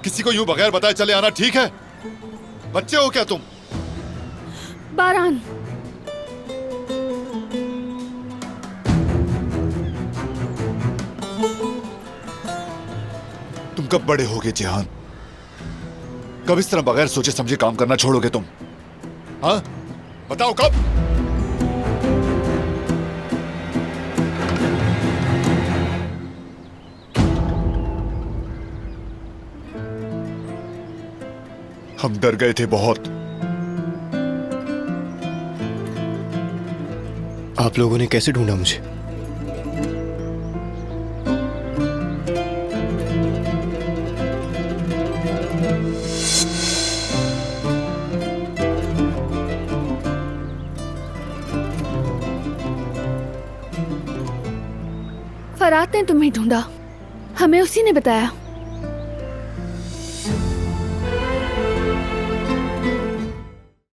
किसी को यूं बगैर बताए चले आना ठीक है? बच्चे हो क्या तुम? बारान, तुम कब बड़े होगे जिहान? कब इस तरह बगैर सोचे समझे काम करना छोड़ोगे तुम? हाँ, बताओ कब? हम डर गए थे बहुत। आप लोगों ने कैसे ढूंढा मुझे? फरात ने तुम्हें ढूंढा, हमें उसी ने बताया।